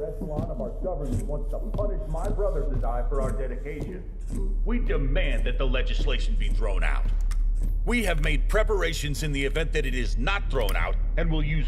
echelon of our government wants to punish my brothers and I for our dedication. We demand that the legislation be thrown out. We have made preparations in the event that it is not thrown out, and will use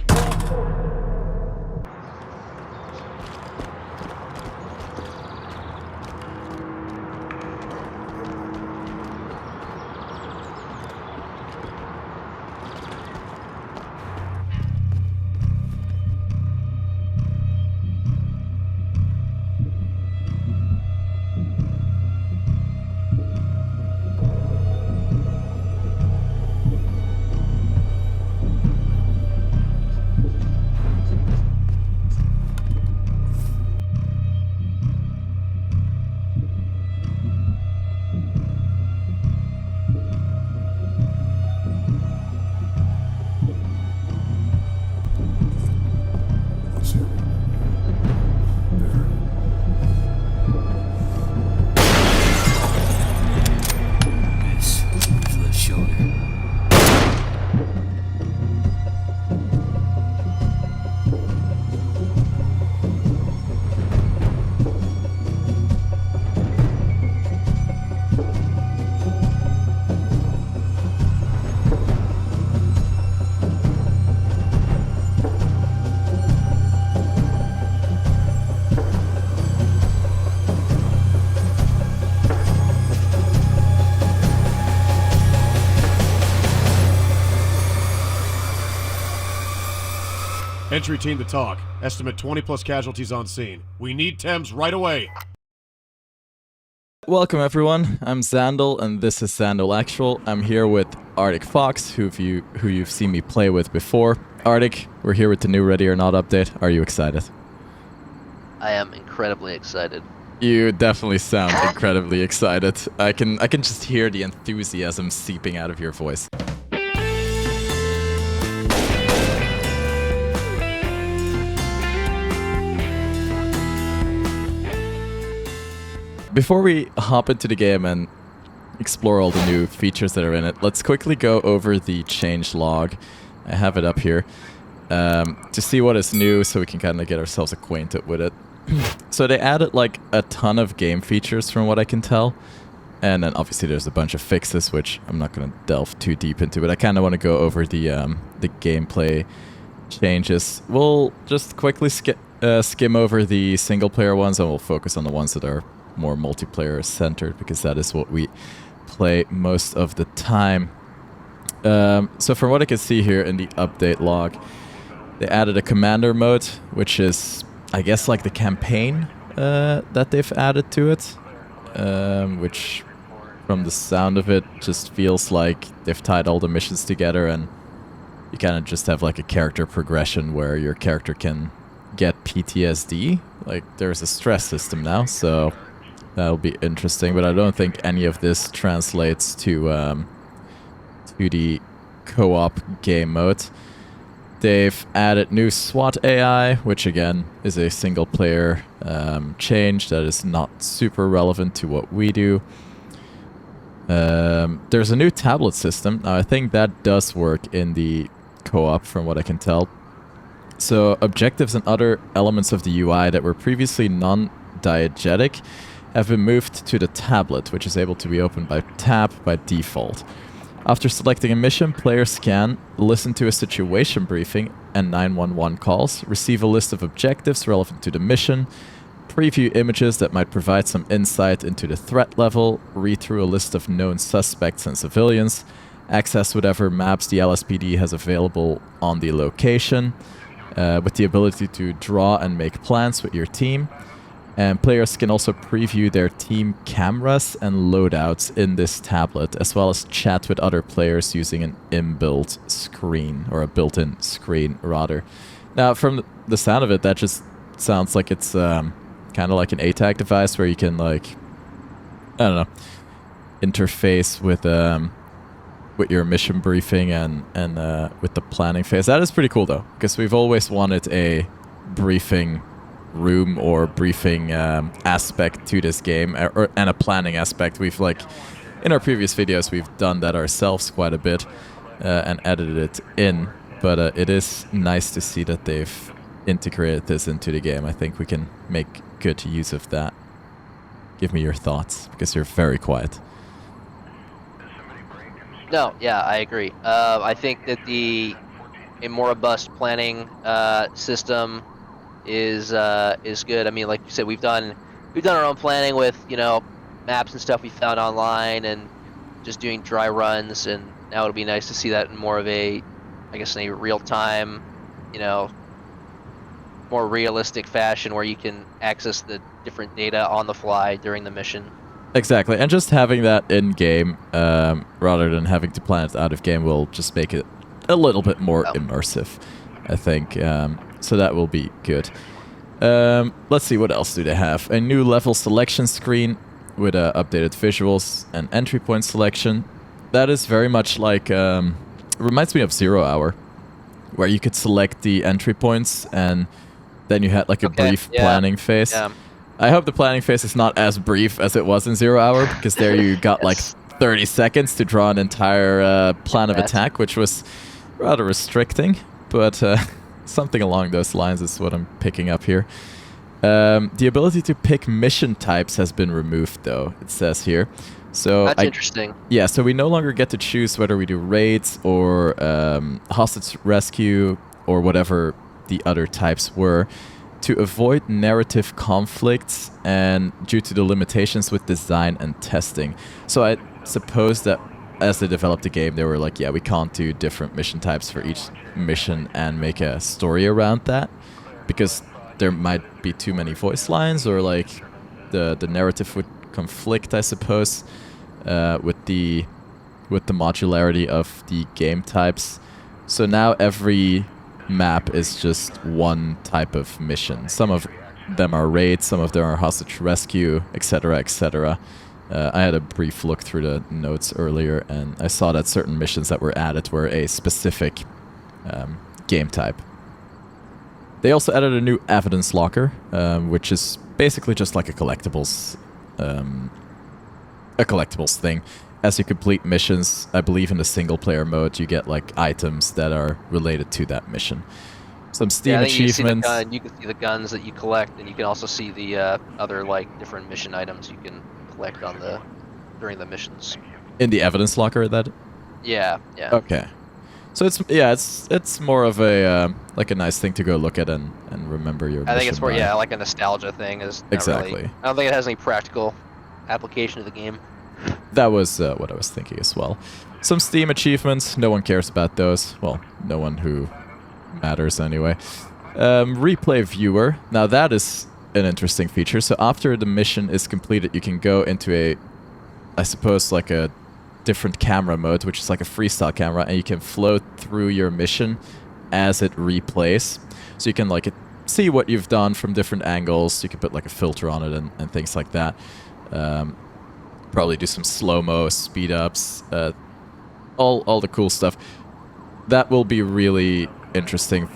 Entry team to talk. Estimate 20 plus casualties on scene. We need Thames right away. Welcome everyone, I'm Zandal and this is Zandal Actual. I'm here with Arcticfox, who you've seen me play with before. Arctic, we're here with the new Ready or Not update. Are you excited? I am incredibly excited. You definitely sound incredibly excited. I can just hear the enthusiasm seeping out of your voice. Before we hop into the game and explore all the new features that are in it, let's quickly go over the change log. I have it up here to see what is new so we can kind of get ourselves acquainted with it. So they added like a ton of game features from what I can tell. And then obviously there's a bunch of fixes, which I'm not going to delve too deep into, but I kind of want to go over the gameplay changes. We'll just quickly skim over the single player ones and we'll focus on the ones that are more multiplayer centered, because that is what we play most of the time. So from what I can see here in the update log, they added a commander mode, which is, I guess, like the campaign that they've added to it, which from the sound of it just feels like they've tied all the missions together and you kind of just have like a character progression where your character can get PTSD. Like there's a stress system now, so that'll be interesting, but I don't think any of this translates to the co-op game mode. They've added new SWAT AI, which again is a single player change that is not super relevant to what we do. There's a new tablet system. Now, I think that does work in the co-op from what I can tell. So objectives and other elements of the UI that were previously non-diegetic have been moved to the tablet, which is able to be opened by tab by default. After selecting a mission, players can listen to a situation briefing and 911 calls, receive a list of objectives relevant to the mission, preview images that might provide some insight into the threat level, read through a list of known suspects and civilians, access whatever maps the LSPD has available on the location, with the ability to draw and make plans with your team. And players can also preview their team cameras and loadouts in this tablet, as well as chat with other players using an inbuilt screen, or a built-in screen, rather. Now, from the sound of it, that just sounds like it's kind of like an ATAK device where you can, like, I don't know, interface with your mission briefing and with the planning phase. That is pretty cool, though, because we've always wanted a briefing room or briefing aspect to this game, and a planning aspect. We've, like, in our previous videos, we've done that ourselves quite a bit and edited it in, but it is nice to see that they've integrated this into the game, I think we can make good use of that. Give me your thoughts, because you're very quiet. No, yeah, I agree. I think that a more robust planning system is good. I mean, like you said, we've done our own planning with maps and stuff we found online and just doing dry runs, and now it'll be nice to see that in more of a real time, more realistic fashion where you can access the different data on the fly during the mission. Exactly, and just having that in game rather than having to plan it out of game will just make it a little bit more immersive, I think. So that will be good. Let's see, what else do they have? A new level selection screen with updated visuals and entry point selection. That is very much like, reminds me of 0 Hour, where you could select the entry points and then you had like a brief planning phase. Yeah. I hope the planning phase is not as brief as it was in 0 Hour, because there you got like 30 seconds to draw an entire plan of attack, which was rather restricting, but something along those lines is what I'm picking up here. The ability to pick mission types has been removed, though, it says here. So that's interesting. Yeah, so we no longer get to choose whether we do raids or hostage rescue or whatever the other types were, to avoid narrative conflicts and due to the limitations with design and testing. So I suppose that as they developed the game, they were like, yeah, we can't do different mission types for each mission and make a story around that, because there might be too many voice lines, or like the narrative would conflict, I suppose, with the modularity of the game types. So now every map is just one type of mission. Some of them are raids, some of them are hostage rescue, etc., etc. I had a brief look through the notes earlier, and I saw that certain missions that were added were a specific game type. They also added a new evidence locker, which is basically just like a collectibles thing. As you complete missions, I believe in the single-player mode, you get like items that are related to that mission. Some Steam achievements. You can see the guns that you collect, and you can also see the other like different mission items you can collect during the missions. In the evidence locker, that. Yeah. Okay. So it's more of a like a nice thing to go look at and remember your. I think it's more like a nostalgia thing. Exactly. Really, I don't think it has any practical application of the game. That was what I was thinking as well. Some Steam achievements. No one cares about those. Well, no one who matters anyway. Replay viewer. Now that is an interesting feature. So after the mission is completed, you can go into I suppose like a different camera mode, which is like a freestyle camera, and you can float through your mission as it replays. So you can like see what you've done from different angles. You can put like a filter on it and things like that. Probably do some slow-mo, speed-ups, all the cool stuff. That will be really interesting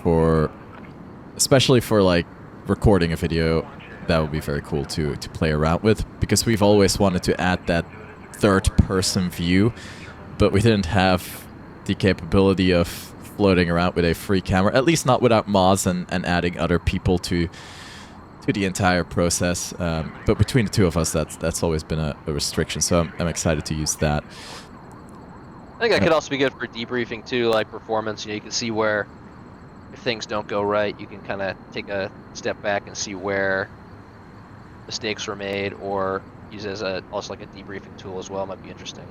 especially for like recording a video. That would be very cool to play around with, because we've always wanted to add that third-person view, but we didn't have the capability of floating around with a free camera, at least not without mods and adding other people to the entire process. But between the two of us, that's always been a restriction, so I'm excited to use that. I think that could also be good for debriefing too, like performance. You can see where, if things don't go right, you can kind of take a step back and see where mistakes were made, or use it as also like a debriefing tool as well. Might be interesting.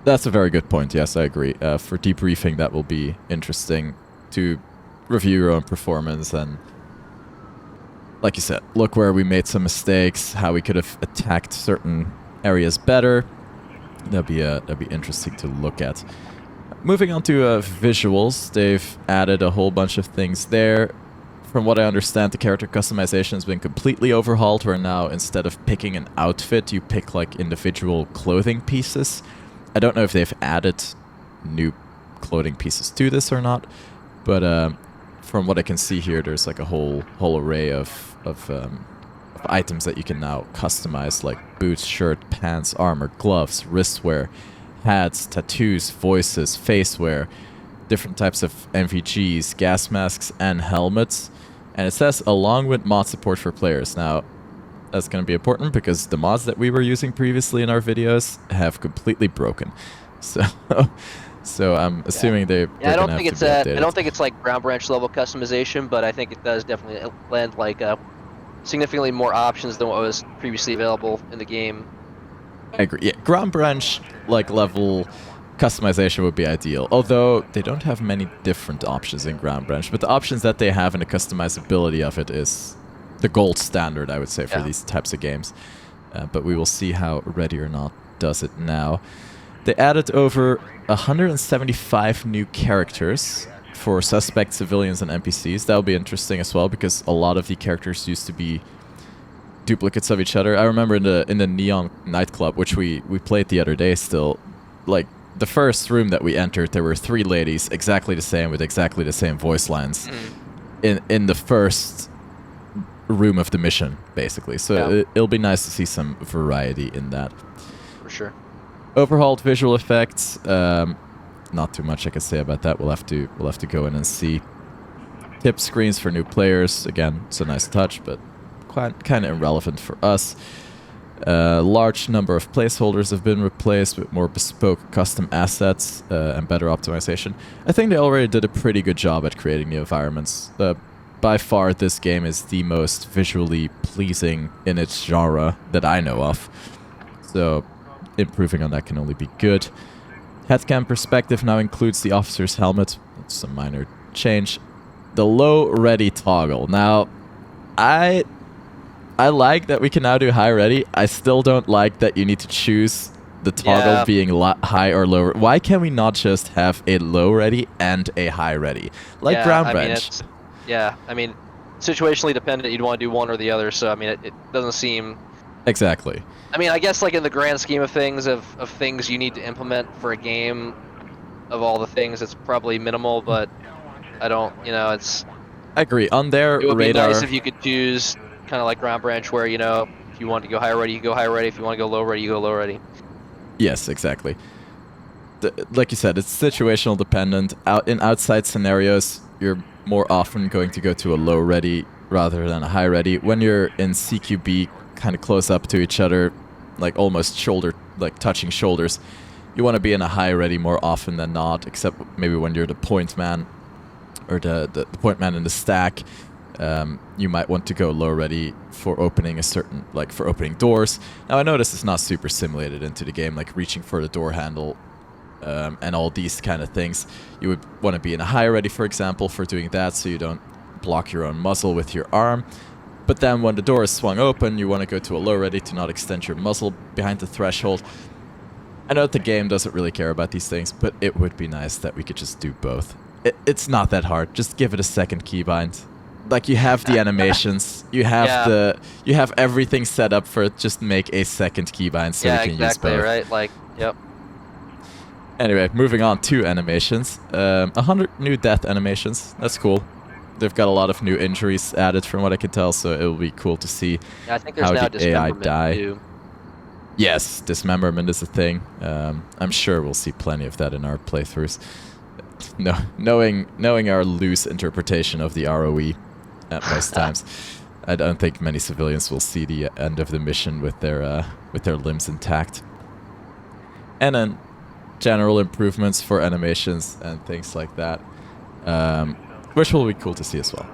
That's a very good point. Yes, I agree. For debriefing, that will be interesting to review your own performance and, like you said, look where we made some mistakes, how we could have attacked certain areas better. That'd be interesting to look at. Moving on to visuals, they've added a whole bunch of things there. From what I understand, the character customization has been completely overhauled, where now instead of picking an outfit, you pick like individual clothing pieces. I don't know if they've added new clothing pieces to this or not, but from what I can see here, there's like a whole array of items that you can now customize, like boots, shirt, pants, armor, gloves, wristwear, hats, tattoos, voices, facewear, different types of NVGs, gas masks, and helmets. And it says along with mod support for players. Now, that's going to be important because the mods that we were using previously in our videos have completely broken. So, so I'm assuming they're Yeah, I going don't to think have to be updated. I don't think it's like ground branch level customization, but I think it does definitely lend like significantly more options than what was previously available in the game. I agree. Yeah, ground branch like level customization would be ideal. Although they don't have many different options in ground branch, but the options that they have and the customizability of it is the gold standard, I would say, for these types of games. But we will see how Ready or Not does it now. They added over 175 new characters for suspect civilians and NPCs. That'll be interesting as well because a lot of the characters used to be duplicates of each other. I remember in the Neon nightclub, which we played the other day still, like the first room that we entered, there were 3 ladies exactly the same with exactly the same voice lines in the first room of the mission, basically. So it'll be nice to see some variety in that. For sure. Overhauled visual effects. Not too much I can say about that. We'll have to go in and see. Tip screens for new players. Again, it's a nice touch, but kind of irrelevant for us. Large number of placeholders have been replaced with more bespoke custom assets and better optimization. I think they already did a pretty good job at creating new environments. By far, this game is the most visually pleasing in its genre that I know of. So, improving on that can only be good. Headcam perspective now includes the officer's helmet. That's a minor change. The low ready toggle. Now, I like that we can now do high ready. I still don't like that you need to choose the toggle being high or low. Why can we not just have a low ready and a high ready? Like ground branch. I mean, situationally dependent, you'd want to do one or the other, so I mean, it doesn't seem... Exactly. I mean, I guess like in the grand scheme of things, of things you need to implement for a game, of all the things, it's probably minimal, but I don't, it's... I agree. On their radar... It would be nice if you could choose, kind of like ground branch, where, if you want to go high ready, you go high ready. If you want to go low ready, you go low ready. Yes, exactly. Like you said, it's situational dependent. In outside scenarios, you're more often going to go to a low ready rather than a high ready. When you're in CQB, kind of close up to each other, like almost touching shoulders, you want to be in a high ready more often than not, except maybe when you're the point man or the point man in the stack. You might want to go low ready for opening for opening doors. Now I know this is not super simulated into the game, like reaching for the door handle and all these kind of things. You would want to be in a high ready, for example, for doing that, so you don't block your own muzzle with your arm. But then when the door is swung open, you want to go to a low ready to not extend your muzzle behind the threshold. I know that the game doesn't really care about these things, but it would be nice that we could just do both. It's not that hard. Just give it a second keybind. Like, you have the animations, you have you have everything set up for it. Just make a second keybind so you can use both. Right? Like, yep. Anyway, moving on to animations. 100 new death animations. That's cool. They've got a lot of new injuries added from what I can tell, so it will be cool to see I think there's how now the AI dismemberment die. too. Yes, dismemberment is a thing. I'm sure we'll see plenty of that in our playthroughs. No, knowing our loose interpretation of the ROE at most times, I don't think many civilians will see the end of the mission with their limbs intact. And then general improvements for animations and things like that, which will be cool to see as well.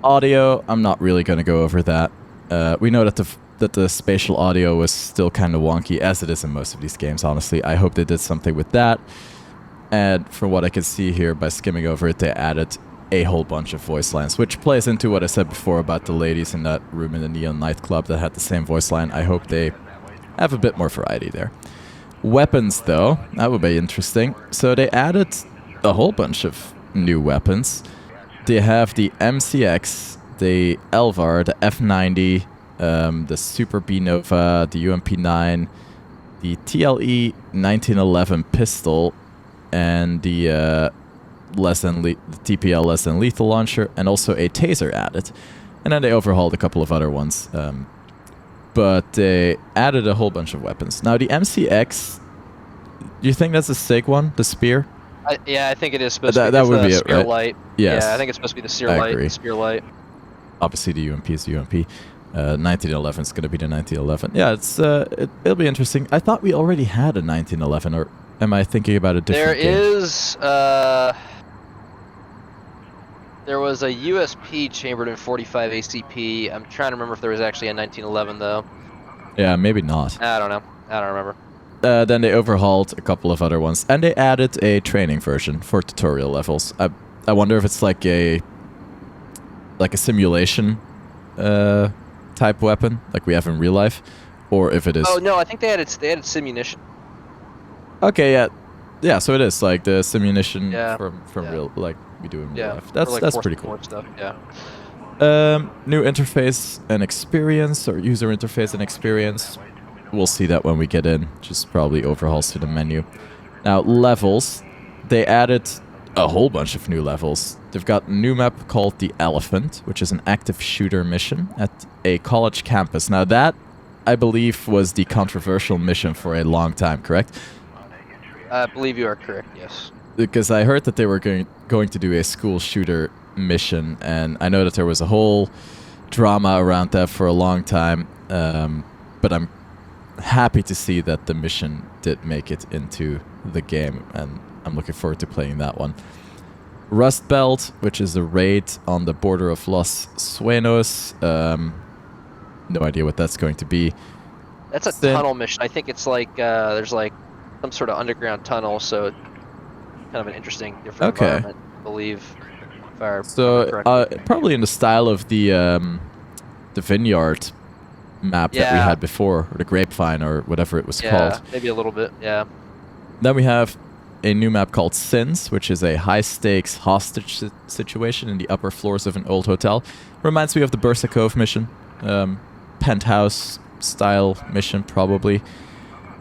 Audio, I'm not really going to go over that. We know that the spatial audio was still kind of wonky, as it is in most of these games, honestly. I hope they did something with that. And from what I can see here, by skimming over it, they added a whole bunch of voice lines, which plays into what I said before about the ladies in that room in the Neon nightclub that had the same voice line. I hope they have a bit more variety there. Weapons, though, that would be interesting. So they added a whole bunch of new weapons. They have the MCX, the Elvar, the F90, the Super B Nova, the UMP9, the TLE 1911 pistol, and the TPL less than lethal launcher, and also a taser added. And then they overhauled a couple of other ones. But they added a whole bunch of weapons. Now, the MCX, do you think that's a SIG one, the spear? Yeah, I think it is supposed to be. That It's would the be it, spear right? light. Yes. Yeah, I think it's supposed to be the I agree. spear light. Obviously, the UMP is the UMP. 1911 is going to be the 1911. Yeah, it'll be interesting. I thought we already had a 1911, or am I thinking about a different game? There was a USP chambered in 45 ACP. I'm trying to remember if there was actually a 1911 though. Yeah, maybe not. I don't know. I don't remember. Then they overhauled a couple of other ones, and they added a training version for tutorial levels. I wonder if it's like a simulation type weapon like we have in real life, or if it is. Oh no, I think they added simunition. Okay, yeah. So it is like the simunition from yeah. real, like we do in real Yeah, life. or like That's force pretty cool. support stuff. Yeah. New interface and experience, or user interface and experience. We'll see that when we get in. Just probably overhauls to the menu. Now, levels. They added a whole bunch of new levels. They've got a new map called the Elephant, which is an active shooter mission at a college campus. Now, that, I believe, was the controversial mission for a long time, correct? I believe you are correct, yes. Because I heard that they were going to do a school shooter mission, and I know that there was a whole drama around that for a long time, but I'm happy to see that the mission did make it into the game, and I'm looking forward to playing that one. Rust Belt, which is a raid on the border of Los Sueños. No idea what that's going to be. That's a tunnel mission. I think it's like there's like some sort of underground tunnel, so kind of an interesting, different environment, I believe. Probably in the style of the vineyard map that we had before, or the grapevine, or whatever it was called. Yeah, maybe a little bit, yeah. Then we have a new map called Sins, which is a high-stakes hostage situation in the upper floors of an old hotel. Reminds me of the Bursa Cove mission. Penthouse-style mission, probably.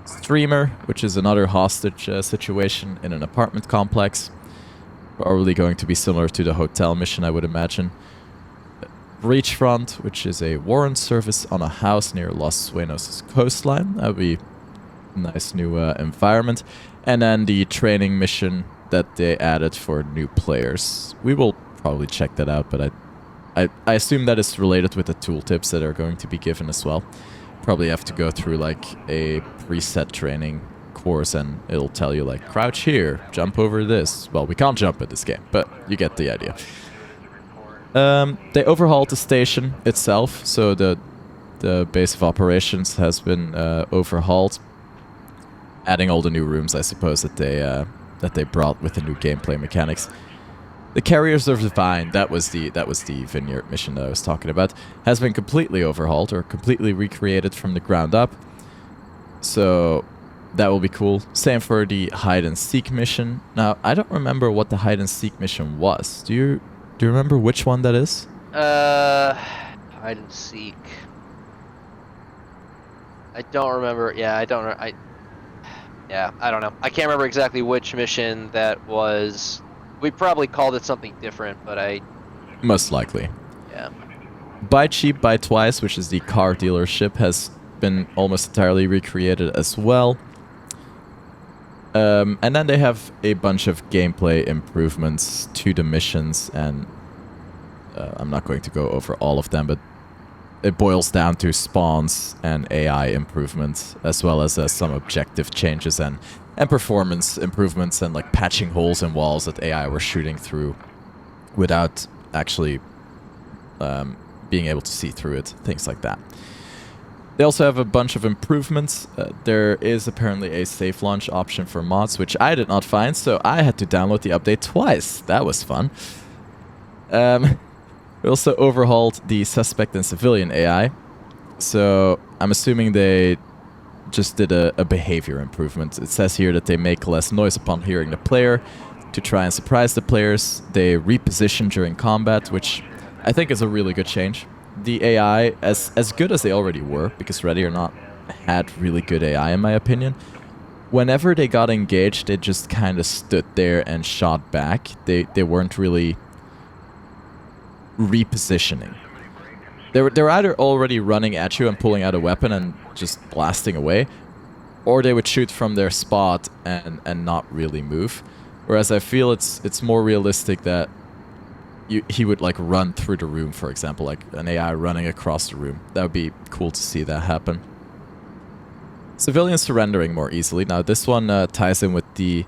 Streamer, which is another hostage situation in an apartment complex. Probably going to be similar to the hotel mission, I would imagine. Breachfront, which is a warrant service on a house near Los Sueños' coastline. That would be a nice new environment. And then the training mission that they added for new players. We will probably check that out, but I assume that is related with the tooltips that are going to be given as well. Probably have to go through like a preset training course, and it'll tell you like, crouch here, jump over this. Well, we can't jump in this game, but you get the idea. They overhauled the station itself, so the base of operations has been overhauled, adding all the new rooms, I suppose, that they brought with the new gameplay mechanics. The Carriers of the Vine, that was the vineyard mission that I was talking about, has been completely overhauled, or completely recreated from the ground up. So that will be cool. Same for the hide and seek mission. Now, I don't remember what the hide and seek mission was. Do you remember which one that is? Hide and seek. I don't remember. Yeah, I don't. I don't know. I can't remember exactly which mission that was. We probably called it something different, but I... Most likely. Yeah. Buy Cheap, Buy Twice, which is the car dealership, has been almost entirely recreated as well. And then they have a bunch of gameplay improvements to the missions, and I'm not going to go over all of them, but it boils down to spawns and AI improvements, as well as some objective changes and performance improvements, and like patching holes in walls that AI were shooting through without actually being able to see through it, things like that. They also have a bunch of improvements. There is apparently a safe launch option for mods, which I did not find, so I had to download the update twice. That was fun. We also overhauled the suspect and civilian AI, so I'm assuming they just did a behavior improvement. It says here that they make less noise upon hearing the player to try and surprise the players. They reposition during combat, which I think is a really good change. The AI, as good as they already were, because Ready or Not had really good AI in my opinion, whenever they got engaged, they just kind of stood there and shot back. They weren't really repositioning. They were either already running at you and pulling out a weapon and just blasting away, or they would shoot from their spot and not really move. Whereas I feel it's more realistic that he would like run through the room, for example, like an AI running across the room. That would be cool to see that happen. Civilians surrendering more easily. Now this one ties in with the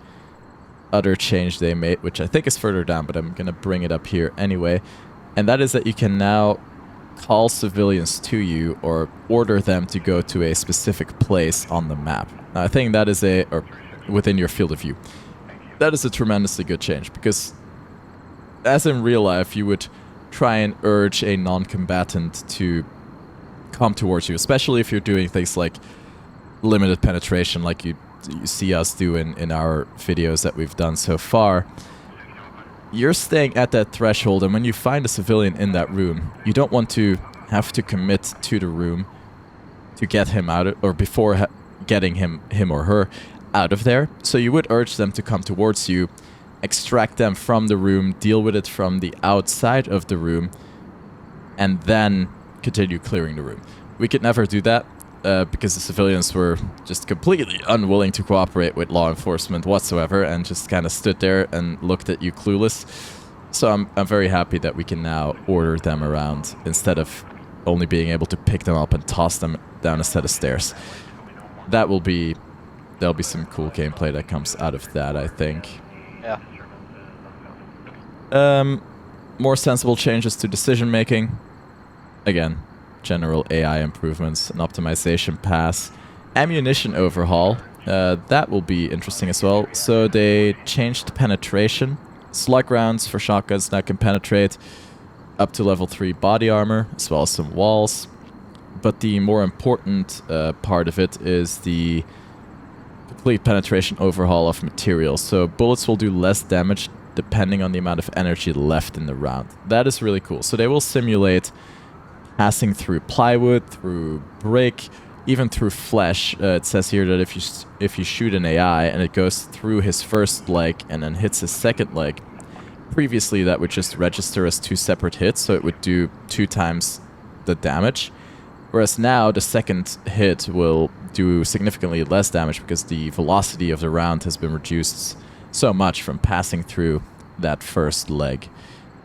other change they made, which I think is further down, but I'm going to bring it up here anyway. And that is that you can now call civilians to you or order them to go to a specific place on the map. Now I think that is or within your field of view. That is a tremendously good change, because as in real life, you would try and urge a non-combatant to come towards you, especially if you're doing things like limited penetration, like you see us do in our videos that we've done so far. You're staying at that threshold, and when you find a civilian in that room, you don't want to have to commit to the room to get him out, or before getting him or her out of there. So you would urge them to come towards you, extract them from the room, deal with it from the outside of the room, and then continue clearing the room. We could never do that because the civilians were just completely unwilling to cooperate with law enforcement whatsoever and just kind of stood there and looked at you clueless. So I'm very happy that we can now order them around instead of only being able to pick them up and toss them down a set of stairs. There'll be some cool gameplay that comes out of that, I think. Yeah. More sensible changes to decision making. Again, general AI improvements, an optimization pass, ammunition overhaul. That will be interesting as well. So they changed penetration. Slug rounds for shotguns now can penetrate up to level 3 body armor, as well as some walls. But the more important part of it is the complete penetration overhaul of materials. So bullets will do less damage depending on the amount of energy left in the round. That is really cool. So they will simulate passing through plywood, through brick, even through flesh. It says here that if you shoot an AI and it goes through his first leg and then hits his second leg, previously that would just register as 2 separate hits, so it would do 2 times the damage. Whereas now the second hit will do significantly less damage because the velocity of the round has been reduced so much from passing through that first leg.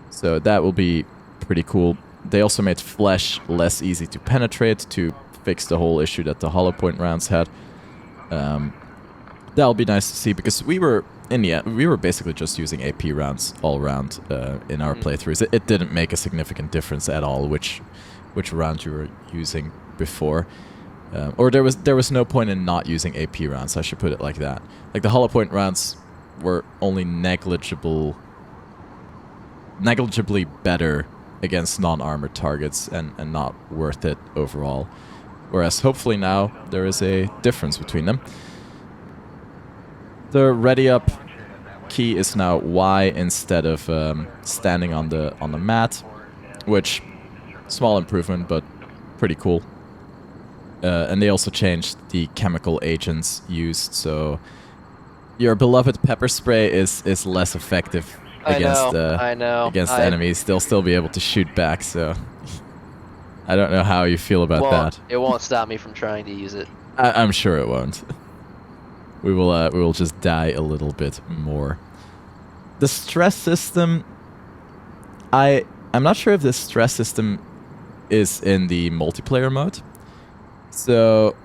So that will be pretty cool. They also made flesh less easy to penetrate to fix the whole issue that the hollow point rounds had. That'll be nice to see, because we were basically just using AP rounds all round in our playthroughs. It didn't make a significant difference at all which round you were using before. Or there was no point in not using AP rounds, I should put it like that. Like the hollow point rounds were only negligibly better against non-armored targets and not worth it overall. Whereas hopefully now there is a difference between them. The ready up key is now Y instead of standing on the mat, which small improvement but pretty cool. And they also changed the chemical agents used, so your beloved pepper spray is less effective against enemies. They'll still be able to shoot back, so I don't know how you feel about that. It won't stop me from trying to use it. I'm sure it won't. We will just die a little bit more. The stress system, I'm not sure if this stress system is in the multiplayer mode. So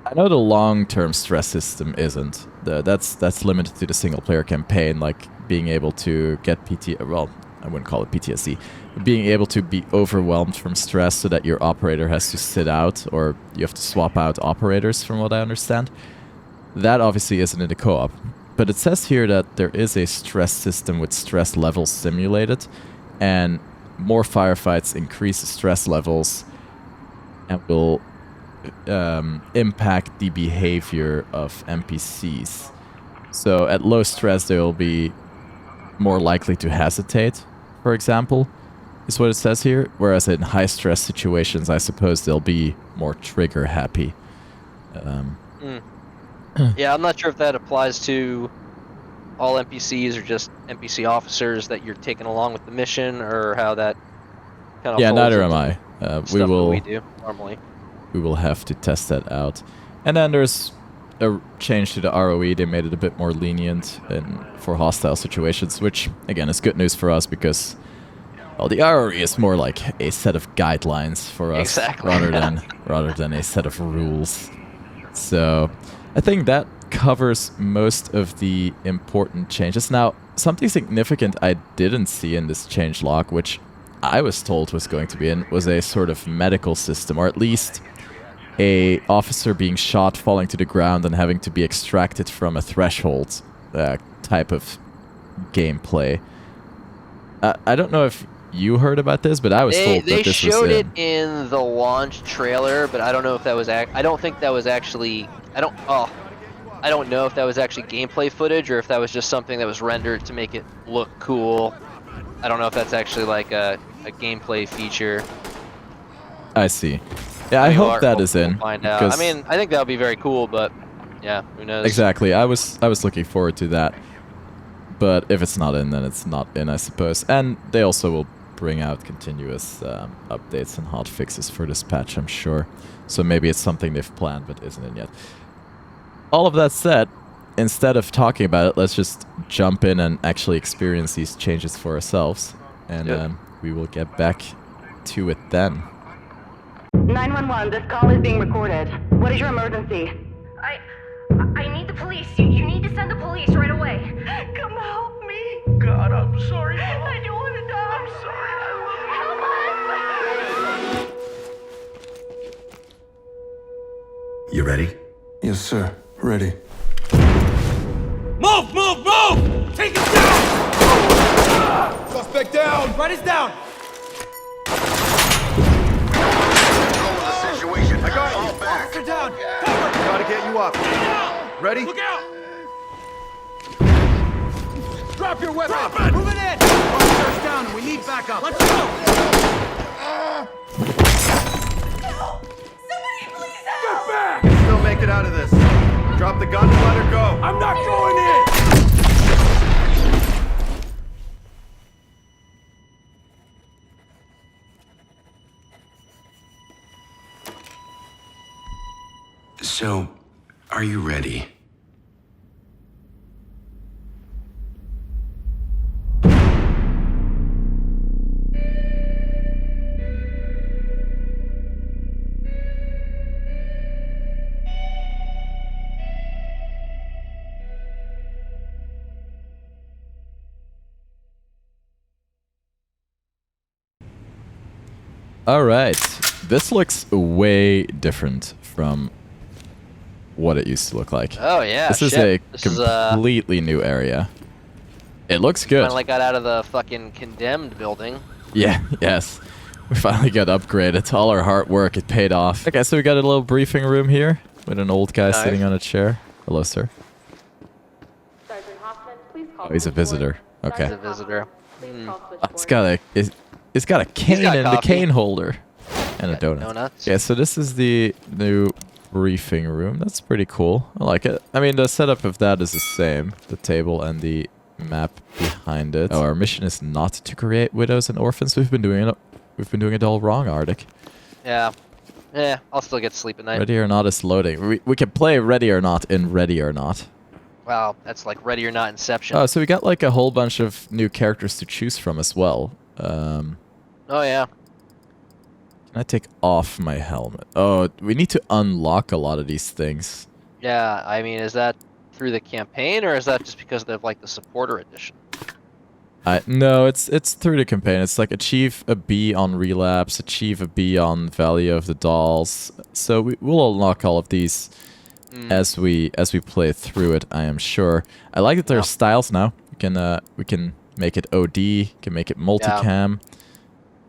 I know the long-term stress system isn't. That's limited to the single-player campaign, like being able to get well, I wouldn't call it PTSD, being able to be overwhelmed from stress so that your operator has to sit out, or you have to swap out operators, from what I understand. That obviously isn't in the co-op. But it says here that there is a stress system with stress levels simulated, and more firefights increase the stress levels and will impact the behavior of NPCs. So at low stress, they will be more likely to hesitate, for example, is what it says here. Whereas in high stress situations, I suppose they'll be more trigger happy. Yeah, I'm not sure if that applies to all NPCs or just NPC officers that you're taking along with the mission, or how that kind of. Yeah, neither am I. We do normally. We will have to test that out. And then there's a change to the ROE. They made it a bit more lenient for hostile situations, which, again, is good news for us because, well, the ROE is more like a set of guidelines for us Exactly. rather than a set of rules. So I think that covers most of the important changes. Now, something significant I didn't see in this changelog, which I was told was going to be in, was a sort of medical system, or at least a officer being shot, falling to the ground, and having to be extracted from a threshold type of gameplay. I don't know if you heard about this, but I was told that this was They showed it in. in the launch trailer, but I don't know if that was. I don't think that was actually. I don't know if that was actually gameplay footage or if that was just something that was rendered to make it look cool. I don't know if that's actually like a gameplay feature. I see. Yeah, I hope that is in. We'll find out. I mean, I think that would be very cool, but yeah, who knows? Exactly. I was looking forward to that. But if it's not in, then it's not in, I suppose. And they also will bring out continuous updates and hot fixes for this patch, I'm sure. So maybe it's something they've planned but isn't in yet. All of that said, instead of talking about it, let's just jump in and actually experience these changes for ourselves. And we will get back to it then. 911, this call is being recorded. What is your emergency? I need the police. You need to send the police right away. Come help me. God, I'm sorry, Mom. I don't want to die. I'm sorry. Help us. You ready? Yes, sir. Ready. Move! Move! Move! Take it down! Suspect down! Right is down! I got you. Fall back. Officer down! Cover! Gotta get you up. Ready? Look out! Drop your weapon! Drop it! Move it in! Officer's down and we need backup. Let's go! Somebody please help. Get back! You can still make it out of this. Drop the gun and let her go. I'm not going in! So, are you ready? Alright, this looks way different from what it used to look like. Oh yeah, This is a completely new area. It looks good. Finally got out of the fucking condemned building. Yeah, yes. We finally got upgraded. All our hard work, it paid off. Okay, so we got a little briefing room here with an old guy sitting on a chair. Hello, sir. Sergeant Hoffman, please call Oh, he's a visitor. Okay. He's a visitor. It's got a cane got in the coffee. cane holder. And a Got donut. donuts. Yeah, so this is the new briefing room. That's pretty cool. I like it. I mean, the setup of that is the same. The table and the map behind it. Oh, our mission is not to create widows and orphans. We've been doing it all wrong, Arctic. Yeah. Yeah, I'll still get to sleep at night. Ready or Not is loading. We can play Ready or Not in Ready or Not. Wow, that's like Ready or Not Inception. Oh, so we got like a whole bunch of new characters to choose from as well. Oh yeah. Can I take off my helmet? Oh, we need to unlock a lot of these things. Yeah, I mean, is that through the campaign or is that just because they have like the supporter edition? No, it's through the campaign. It's like achieve a B on relapse, achieve a B on value of the dolls. So we'll unlock all of these as we play through it. I am sure. I like that there's styles now. We can make it OD, can make it multicam.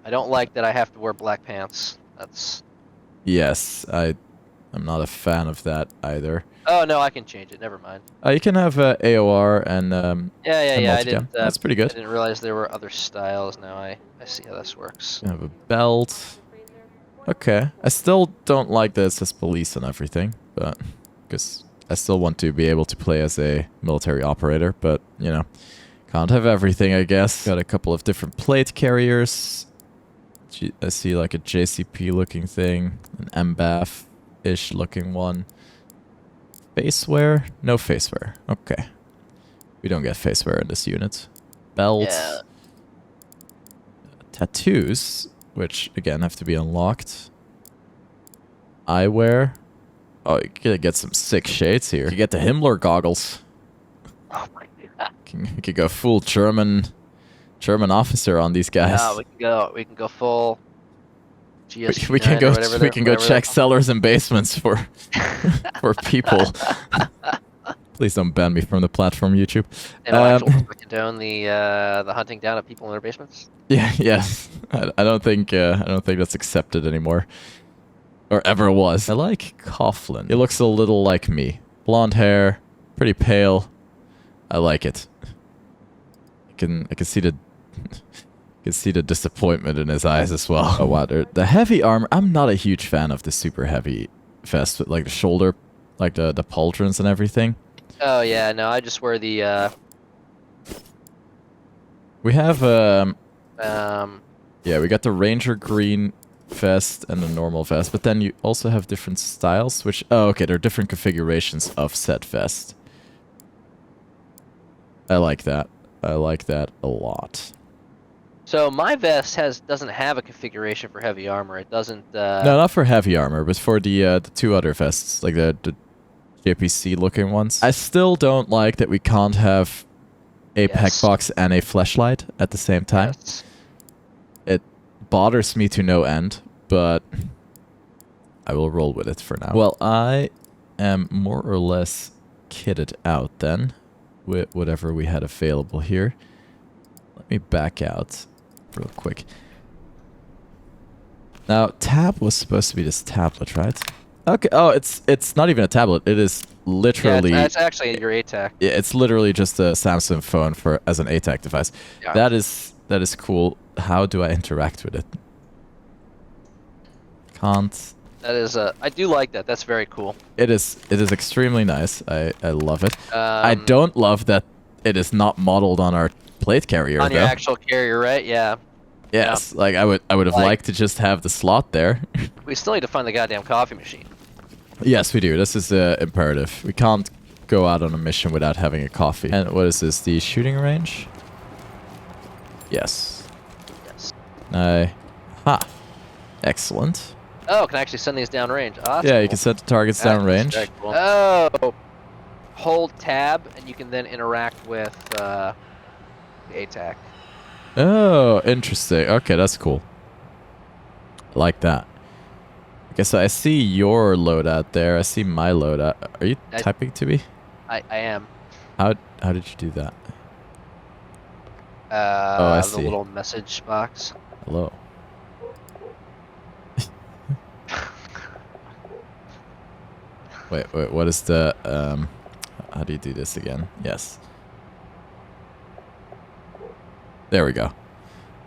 I don't like that I have to wear black pants. That's. Yes, I'm not a fan of that either. Oh no, I can change it. Never mind. You can have AOR and Yeah. I multicam. didn't. That's pretty good. I didn't realize there were other styles. Now I see how this works. You have a belt. Okay. I still don't like that it says police and everything, but because I still want to be able to play as a military operator, but you know, can't have everything, I guess. Got a couple of different plate carriers. I see like a JCP looking thing, an MBAF-ish looking one. Face wear? No face wear. Okay. We don't get face wear in this unit. Belts. Yeah. Tattoos, which again have to be unlocked. Eyewear. Oh, you gotta get some sick shades here. You get the Himmler goggles. Oh my god. You could go full German officer on these guys. Yeah, we can go full GS. We can go check cellars and basements for for people. Please don't ban me from the platform, YouTube. They don't actually condone the hunting down of people in their basements. Yeah, yes. I don't think that's accepted anymore, or ever was. I like Coughlin. He looks a little like me. Blonde hair, pretty pale. I like it. I can see the disappointment in his eyes as well. Oh wow, the heavy armor. I'm not a huge fan of the super heavy vest with like the shoulder, like the pauldrons and everything. Oh yeah, no, I just wear the. We have yeah, we got the Ranger green vest and the normal vest, but then you also have different styles, which okay, there are different configurations of said vest. I like that. I like that a lot. So my vest doesn't have a configuration for heavy armor. It doesn't. No, not for heavy armor, but for the two other vests, like the JPC looking ones. I still don't like that we can't have a pack box and a flashlight at the same time. Yes. It bothers me to no end, but I will roll with it for now. Well, I am more or less kitted out then with whatever we had available here. Let me back out real quick. Now, tab was supposed to be this tablet, right? Okay. Oh, it's not even a tablet. It is literally. Yeah, it's actually your ATAK. Yeah, it's literally just a Samsung phone as an ATAK device. Yeah. That is cool. How do I interact with it? Can't. That is I do like that. That's very cool. It is extremely nice. I love it. I don't love that it is not modeled on our plate carrier. On your actual carrier, right? Yeah. Yes, like I would have liked to just have the slot there. We still need to find the goddamn coffee machine. Yes, we do. This is imperative. We can't go out on a mission without having a coffee. And what is this? The shooting range? Yes. Yes. Ha. Excellent. Oh, can I actually send these down range? Oh, yeah, cool. you can set the targets down range. Cool. Oh. Hold tab, and you can then interact with the ATAK. Oh, interesting. Okay, that's cool. I like that. Okay, so I see your loadout there. I see my loadout. Are you typing to me? I am. How did you do that? Oh, I the see. little message box. Hello. Wait, what is the, how do you do this again? Yes. There we go.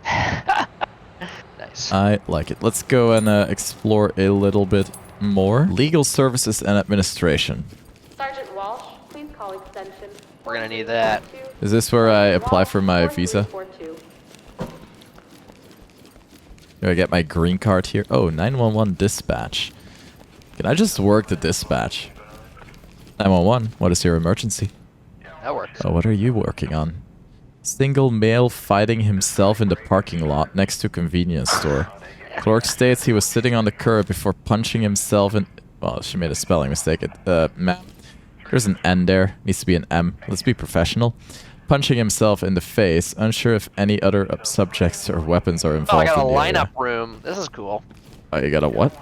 Nice. I like it. Let's go and explore a little bit more. Legal services and administration. Sergeant Walsh, please call extension. We're gonna need that. Is this where I apply for my visa? Do I get my green card here? Oh, 911 dispatch. Can I just work the dispatch? 911, what is your emergency? That works. Oh, what are you working on? Single male fighting himself in the parking lot next to convenience store. Clerk states he was sitting on the curb before punching himself in... Well, she made a spelling mistake. Ma'am, there's an N there. Needs to be an M. Let's be professional. Punching himself in the face, unsure if any other subjects or weapons are involved. Oh, I got a in the area. lineup room. This is cool. Oh, you got a what?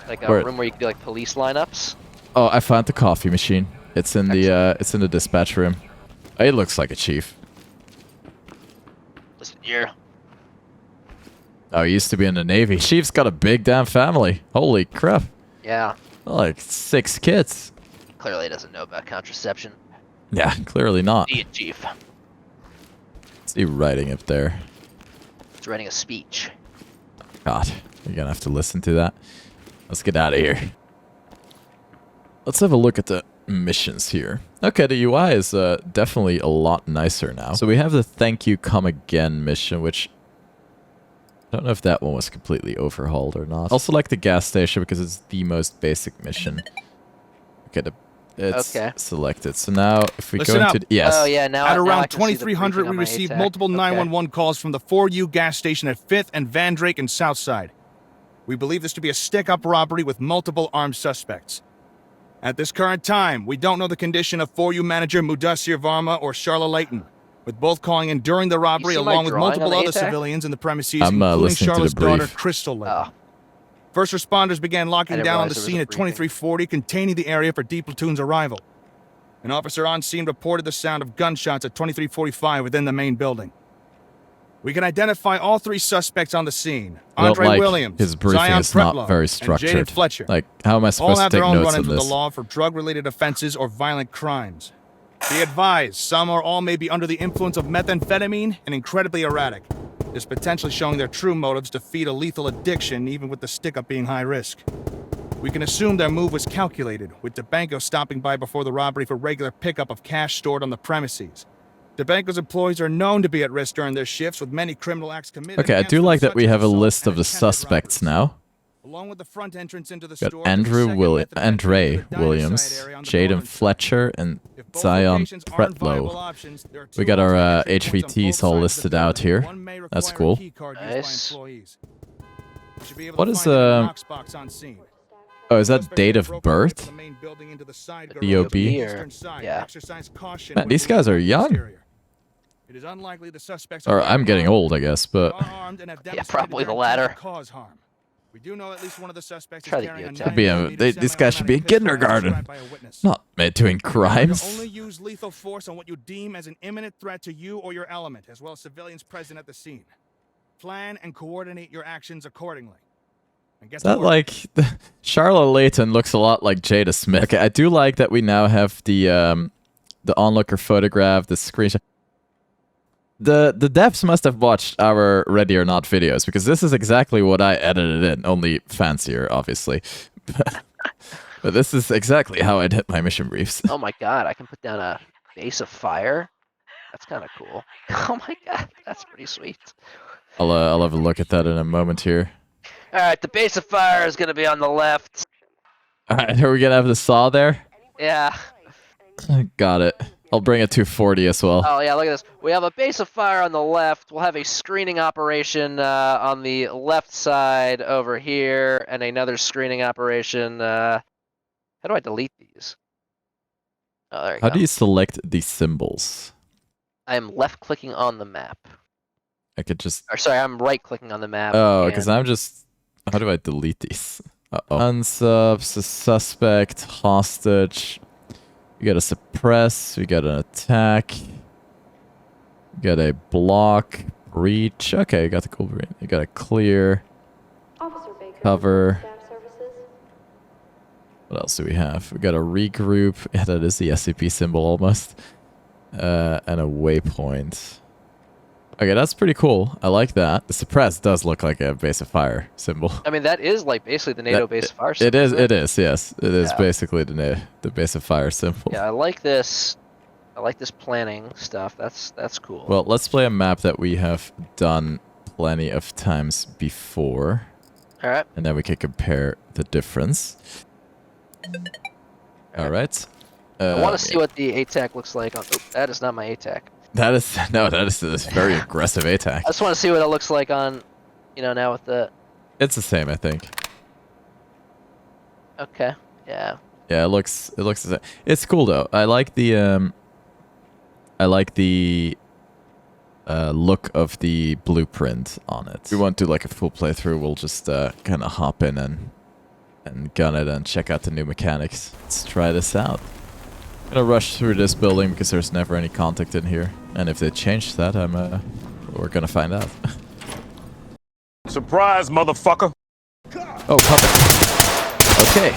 Like a room where you can do like police lineups. Oh, I found the coffee machine. It's in the dispatch room. It looks like a chief. Listen here. Oh, he used to be in the Navy. Chief's got a big damn family. Holy crap. Yeah. Like 6 kids. Clearly doesn't know about contraception. Yeah, clearly not. See it, Chief. What's he writing up there? He's writing a speech. God, you're gonna have to listen to that. Let's get out of here. Let's have a look at the missions here. Okay, the UI is definitely a lot nicer now. So we have the thank you come again mission, which I don't know if that one was completely overhauled or not. Also like the gas station because it's the most basic mission. Okay, the It's Okay. selected. So now, if we Listen go up. into... Yes. Oh yeah, now At now I around can see the 2300, briefing we on my received ATAK. multiple Okay. 911 calls from the 4U gas station at 5th and Van Drake and Southside. We believe this to be a stick-up robbery with multiple armed suspects. At this current time, we don't know the condition of 4U manager Mudassir Varma or Charla Layton, with both calling in during the robbery see my along with drawing multiple on the other ATAK? civilians in the premises, I'm, including listening to the Charla's daughter, brief. Crystal Layton. Oh, First responders began I locking didn't down on realize the there was scene a at briefing. 2340, containing the area for D Platoon's arrival. An officer on scene reported the sound of gunshots at 2345 within the main building. We can identify all three suspects on the scene. I don't Andre like Williams, his briefing Zion is not Pretlow, very and structured. Jaden Fletcher. Like, how am I All supposed to have take their own notes on run-ins with this? the law for drug-related offenses or violent crimes. Be advised, some or all may be under the influence of methamphetamine and incredibly erratic. This potentially showing their true motives to feed a lethal addiction, even with the stick-up being high risk. We can assume their move was calculated, with DeBanco stopping by before the robbery for regular pickup of cash stored on the premises. DeBanco's employees are known to be at risk during their shifts, with many criminal acts committed. Okay, I against do them, like that such we as have a assault list and of the attempted suspects robberies. now. Along with the front entrance into the Got store, Andrew there's a second method of Andre entry into the Williams, diner side area on the northern Jaden side. Fletcher, and If both Zion locations aren't viable Pretlow. options, there are We two got our alternate entry points on HVTs both all sides of the listed out building. here. One may That's require a cool. key card used by Nice. employees. You should be able What to is, find it in a Knox box on scene. Oh, is that Suspects date were of broken away birth? from the main building into the side The garage DOB? on the eastern side. Yeah. Exercise caution Man, when these leaving guys are the young. exterior. It is unlikely the suspects Or are I'm getting armed, old, I guess, but... are armed and have Yeah, demonstrated probably their the intent to latter. cause harm. We do know at least one of the suspects Try is the carrying a ATAK. Should be a- 9mm this guy should be in semi-automatic pistol as kindergarten. described by a witness. Not doing To crimes. only use lethal force on what you deem as an imminent threat to you or your element, as well as civilians present at the scene. Plan and coordinate your actions accordingly. And get Is to that work. like... Charlotte Layton looks a lot like Jada Smith. Okay, I do like that we now have the onlooker photograph, the screenshot. The devs must have watched our Ready or Not videos, because this is exactly what I edited in, only fancier, obviously. But this is exactly how I did my mission briefs. oh my God! I can put down a base of fire. That's kind of cool. Oh my God, that's pretty sweet. I'll have a look at that in a moment here. All right, the base of fire is gonna be on the left. Alright, are we gonna have the saw there? Yeah. Got it. I'll bring a 240 as well. Oh yeah, look at this. We have a base of fire on the left. We'll have a screening operation on the left side over here, and another screening operation. How do I delete these? Oh, there you How go. do you select these symbols? I am left-clicking on the map. I could just... Or sorry, I'm right-clicking on the map. Oh, because and- I'm just... How do I delete these? Uh-oh. Unsubs, a suspect, hostage. We got a suppress, we got an attack. We got a block, breach. Okay, you got the cool breach. You got a clear. Cover. What else do we have? We got a regroup. Yeah, that is the SCP symbol almost. And a waypoint. Okay, that's pretty cool. I like that. The suppress does look like a base of fire symbol. I mean, that is like basically the NATO base of fire. It symbol, is. isn't It is. Yes, it is Yeah. basically the base of fire symbol. Yeah, I like this. I like this planning stuff. That's cool. Well, let's play a map that we have done plenty of times before, All right. and then we can compare the difference. All right. I want to see what the ATAK looks like. On, oh, that is not my ATAK. That is this very aggressive attack. I just want to see what it looks like on, now with the. It's the same, I think. Okay. Yeah. Yeah, it looks the same. It's cool though. I like the look of the blueprint on it. If we want to do like a full playthrough, we'll just kind of hop in and gun it and check out the new mechanics. Let's try this out. I'm gonna rush through this building because there's never any contact in here, and if they change that, we're gonna find out. Surprise, motherfucker! Oh, puppet. Okay.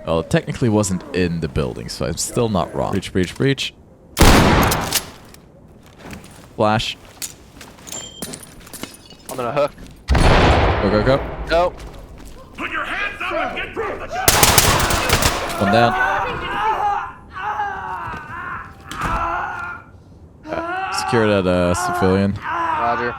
Well, it technically wasn't in the building, so I'm still not wrong. Breach, breach, breach. Flash. I'm gonna hook. Go, go, go. Go. Put your hands up and get through the gun! One down. Secure that civilian. Roger.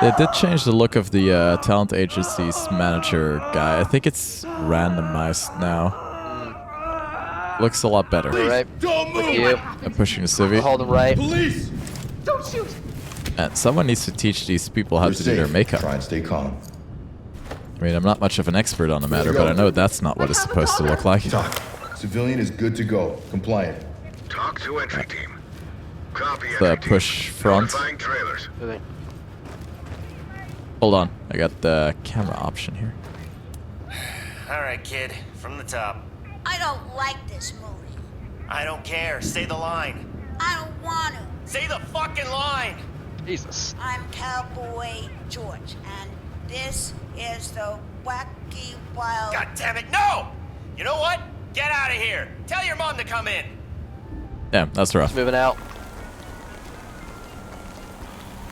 They did change the look of the talent agency's manager guy. I think it's randomized now. looks a lot better. Right. Don't With move! you. I'm pushing the civvy. Hold him right. Police! Don't shoot! And someone needs to teach these people how to do their makeup. Try and stay calm. I mean, I'm not much of an expert on the matter, but I know that's not what it's supposed to look like. Talk. Civilian is good to go. Compliant. Talk to entry team. Copy The entry team. push front. Notifying trailers. Okay. Hold on, I got the camera option here. Alright, kid. From the top. I don't like this movie. I don't care. Say the line. I don't want to. Say the fucking line! Jesus. I'm Cowboy George, and this is the wacky wild... God damn it, no! You know what? Get out of here. Tell your mom to come in. Damn, that's rough. Moving out.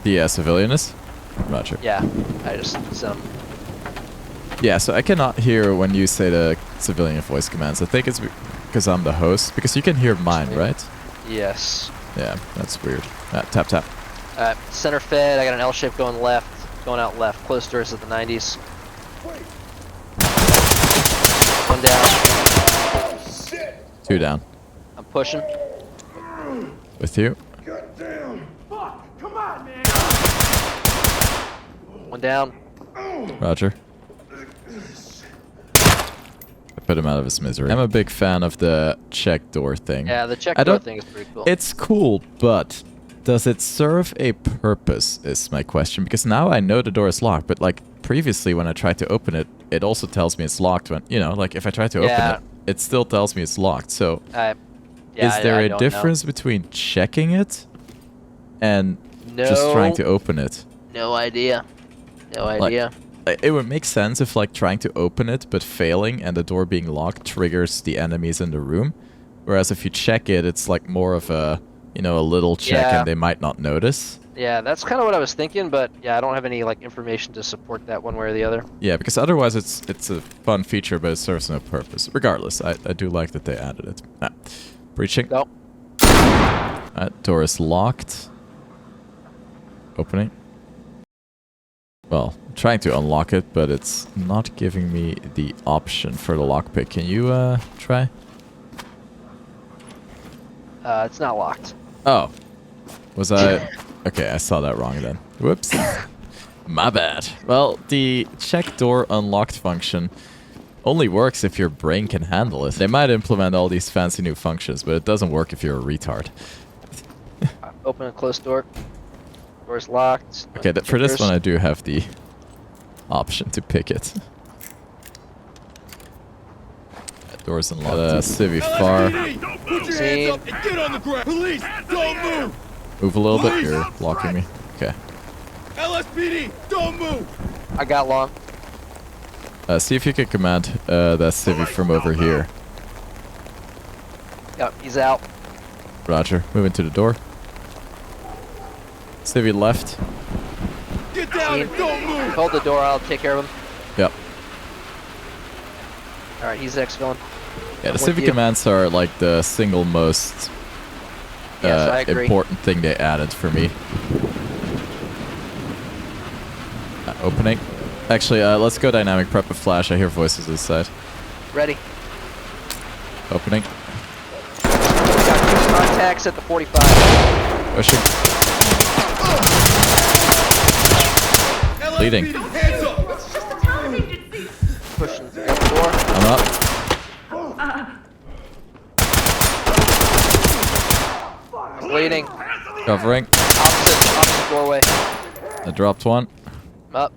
The civilian is? Roger. Yeah. I just sent him. Yeah, so I cannot hear when you say the civilian voice commands. I think it's because I'm the host. Because you can hear mine, right? Yes. Yeah, that's weird. Tap, tap. Center fed. I got an L shape going left. Going out left. Close to us at the 90s. One down. 2 down. I'm pushing. With you. One down. Roger. I put him out of his misery. I'm a big fan of the check door thing. Yeah, the check I door don't- thing is pretty cool. It's cool, but does it serve a purpose is my question. Because now I know the door is locked, but like previously when I tried to open it, it also tells me it's locked when, you know, like if I try to Yeah. open it, it still tells me it's locked. So Yeah, is there I a don't difference between checking it and just No. trying to open it? know. No idea. No Like, idea. It would make sense if like trying to open it but failing and the door being locked triggers the enemies in the room. Whereas if you check it, it's like more of a, you know, a little check Yeah. and they might not notice. Yeah, that's kind of what I was thinking, but yeah, I don't have any like information to support that one way or the other. Yeah, because otherwise it's a fun feature, but it serves no purpose. Regardless, I do like that they added it. Breaching. Nope. Door is locked. Opening. Well, I'm trying to unlock it, but it's not giving me the option for the lockpick. Can you try? It's not locked. Oh. Was I... Okay, I saw that wrong then. Whoops. My bad. Well, the check door unlocked function only works if your brain can handle it. They might implement all these fancy new functions, but it doesn't work if you're a retard. Open and close door. Door's locked. Okay, for this one I do have the option to pick it. Door's unlocked. Civvy far. Put your hands up and get on the ground! Police! Don't move! Move a little bit. You're blocking me. Okay. LSPD! Don't move! I got long. See if you can command that civvy from over here. Yep, he's out. Roger. Moving to the door. Civvy left. Get down and don't move! Hold the door, I'll take care of him. Yep. Alright, he's ex-villain. Yeah, the with civvy you. commands are like the single most Yes, I agree. important thing they added for me. Opening. Actually, let's go dynamic prep with flash. I hear voices this side. Ready. Opening. Got 2 contacts at the 45. Pushing. Bleeding. Hands up! It's just a talent agency! Pushing through the door. I'm up. Bleeding. Covering. Opposite doorway. I dropped one. I'm up.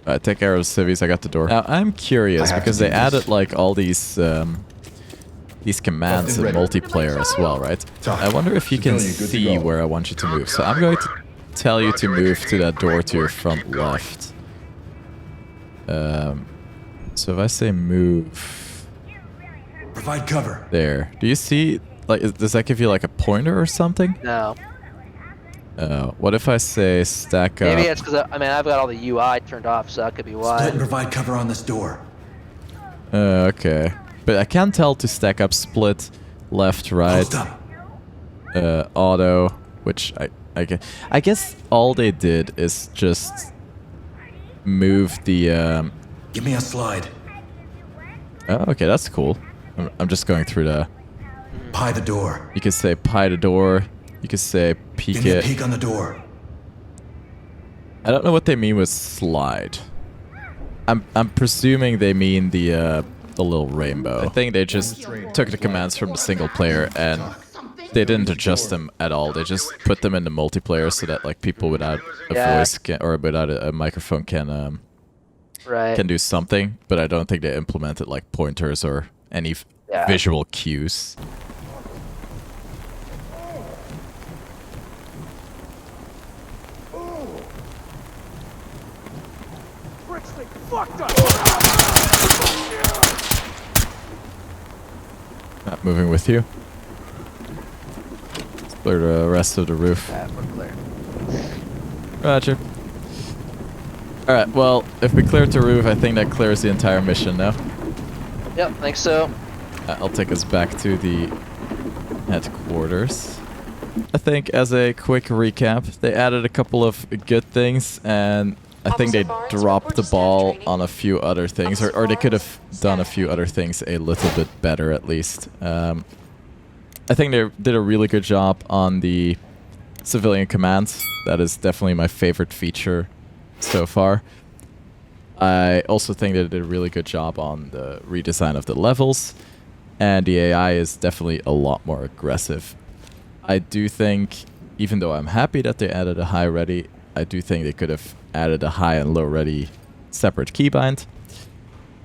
Alright, take care of the civvies. I got the door. Now, I'm curious I have because to they do this. added like all these commands in Ready. multiplayer as well, right? Talk. I wonder if you can Civilian, good to see go. where I want you to move. So I'm going to tell you to move to that door to your front left. So if I say move Provide cover. there, do you see, like, does that give you like a pointer or something? No. What if I say stack up? Maybe it's because, I mean, I've got all the UI turned off, so that could be Split why. and provide cover on this door. Okay. But I can tell to stack up split, left, right, Post up. auto, which I guess all they did is just move the Give me a slide. oh, okay, that's cool. I'm just going through the... Pie the door. You could say pie the door. You could say peek Give me a it. peek on the door. I don't know what they mean with slide. I'm presuming they mean the little rainbow. I think they just took the commands from the single player and they didn't adjust them at all. They just put them in the multiplayer so that like people without a voice can, or without a microphone can do something. But I don't think they implemented like pointers or any visual cues. Not moving with you. Let's clear the rest of the roof. We're clear. Roger. Alright, well, if we cleared the roof, I think that clears the entire mission now. Yep, think so. I'll take us back to the headquarters. I think as a quick recap, they added a couple of good things, and I think they dropped the ball on a few other things, or they could have done a few other things a little bit better at least. I think they did a really good job on the civilian commands. That is definitely my favorite feature so far. I also think they did a really good job on the redesign of the levels, and the AI is definitely a lot more aggressive. I do think, even though I'm happy that they added a high ready, I do think they could have added a high and low ready separate keybind.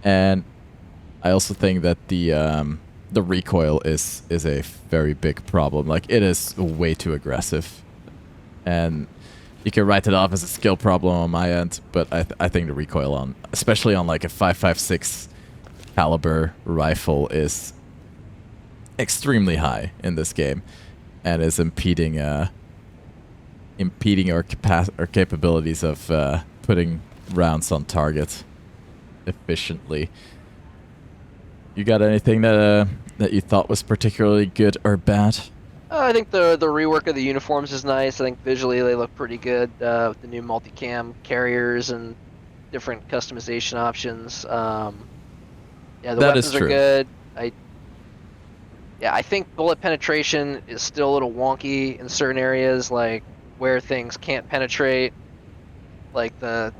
And I also think that the recoil is a very big problem. Like, it is way too aggressive. And you can write it off as a skill problem on my end, but I think the recoil on, especially on like a 5.56 caliber rifle, is extremely high in this game, and is impeding our capabilities of putting rounds on target efficiently. You got anything that you thought was particularly good or bad? I think the rework of the uniforms is nice. I think visually they look pretty good with the new multicam carriers and different customization options. Yeah, the weapons are good. I think bullet penetration is still a little wonky in certain areas, like where things can't penetrate, like the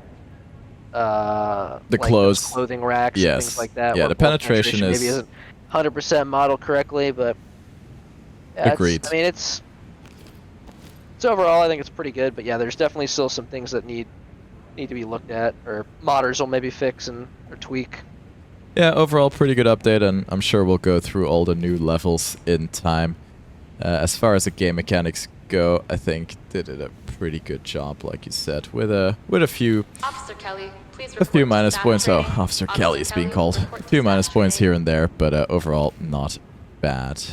clothes, clothing racks, yes, and things like that. Yeah, the penetration is maybe isn't 100% modeled correctly, but yeah, agreed. I mean, it's overall, I think it's pretty good, but yeah, there's definitely still some things that need to be looked at, or modders will maybe fix or tweak. Yeah, overall pretty good update, and I'm sure we'll go through all the new levels in time. As far as the game mechanics go, I think they did a pretty good job, like you said, with a few Officer Kelly, please a few report minus to points. staff Oh, training. Officer Kelly is being Kelly, called. report A to few staff minus points training. here and there, but overall not bad.